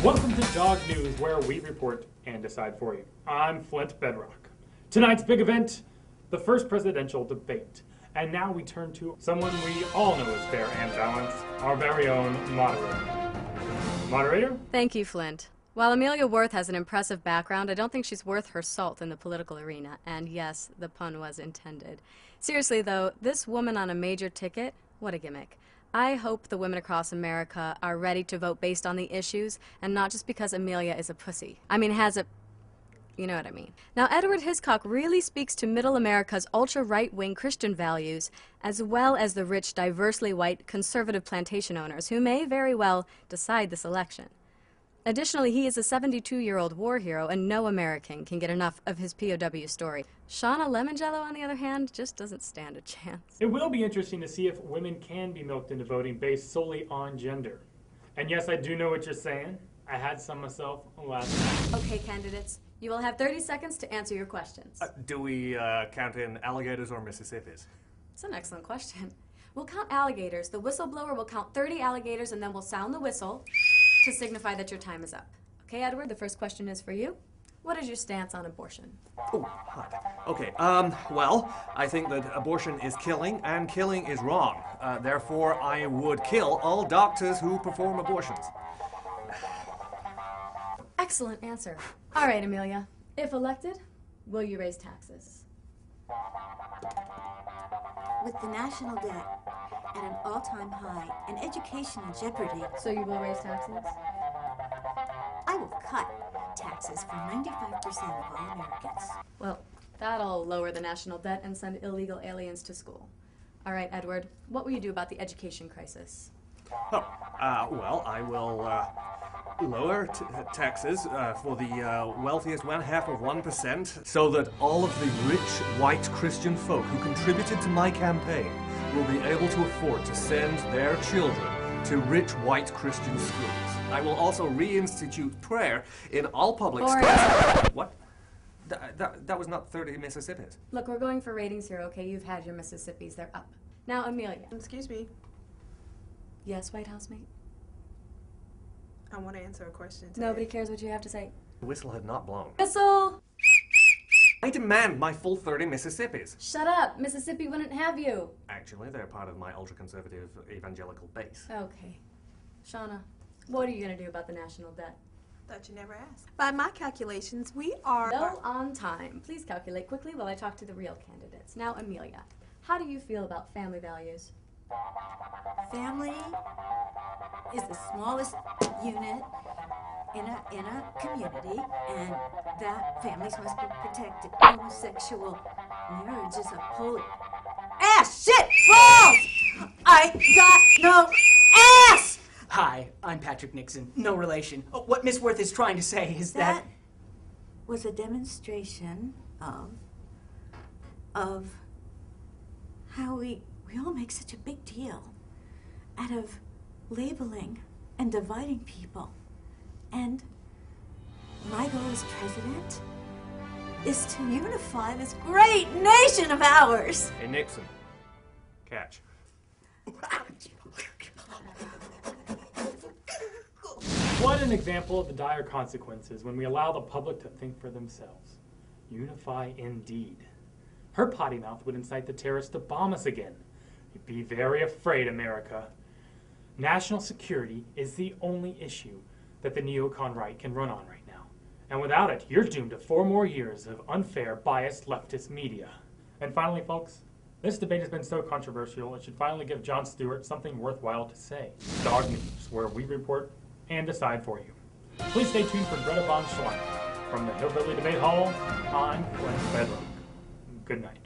Welcome to Dog News, where we report and decide for you. I'm Flint Bedrock. Tonight's big event, the first presidential debate. And now we turn to someone we all know is fair and balanced, our very own moderator. Moderator? Thank you, Flint. While Amelia Worth has an impressive background, I don't think she's worth her salt in the political arena. And yes, the pun was intended. Seriously, though, this woman on a major ticket, what a gimmick. I hope the women across America are ready to vote based on the issues and not just because Amelia is a pussy. I mean, has a... You know what I mean. Now, Edward Hiscock really speaks to middle America's ultra-right-wing Christian values, as well as the rich, diversely white, conservative plantation owners who may very well decide this election. Additionally, he is a 72-year-old war hero, and no American can get enough of his POW story. Shauna Lemongello, on the other hand, just doesn't stand a chance. It will be interesting to see if women can be milked into voting based solely on gender. And yes, I do know what you're saying. I had some myself last night. Okay, candidates. You will have 30 seconds to answer your questions. Do we count in alligators or Mississippis? It's an excellent question. We'll count alligators. The whistleblower will count 30 alligators, and then we'll sound the whistle to signify that your time is up. Okay, Edward, the first question is for you. What is your stance on abortion? Oh, hot. Okay, well, I think that abortion is killing, and killing is wrong. Therefore, I would kill all doctors who perform abortions. Excellent answer. All right, Amelia. If elected, will you raise taxes? With the national debt at an all-time high and education in jeopardy, So you will raise taxes? I will cut taxes for 95% of all Americans. Well, that'll lower the national debt and send illegal aliens to school. All right, Edward, what will you do about the education crisis? Oh, well, I will lower taxes for the wealthiest 1/2% so that all of the rich white Christian folk who contributed to my campaign will be able to afford to send their children to rich white Christian schools. I will also reinstitute prayer in all public schools. What? That was not 30 Mississippis. Look, we're going for ratings here, okay? You've had your Mississippis. They're up. Now, Amelia. Excuse me. Yes, White Housemate? I want to answer a question today. Nobody cares what you have to say. The whistle had not blown. Whistle! I demand my full 30 Mississippis. Shut up! Mississippi wouldn't have you. Actually, they're part of my ultra-conservative evangelical base. Okay. Shauna, what are you going to do about the national debt? Thought you never asked. By my calculations, we are... No on time. Please calculate quickly while I talk to the real candidates. Now, Amelia, how do you feel about family values? Family is the smallest unit in a community, and that families must be protected. Homosexual marriage is a holy... Shit! Balls! I got no ass! Hi, I'm Patrick Nixon. No relation. What Miss Worth is trying to say is that... That was a demonstration of how we all make such a big deal out of labeling and dividing people. And my goal as president is to unify this great nation of ours. Hey, Nixon. Catch. What an example of the dire consequences when we allow the public to think for themselves. Unify indeed. Her potty mouth would incite the terrorists to bomb us again. You'd be very afraid, America. National security is the only issue that the neocon right can run on right now. And without it, you're doomed to 4 more years of unfair, biased leftist media. And finally, folks, this debate has been so controversial, it should finally give Jon Stewart something worthwhile to say. Dog News, where we report and decide for you. Please stay tuned for Greta Von Schlein. From the Hillbilly Debate Hall, I'm Flint Bedrock. Good night.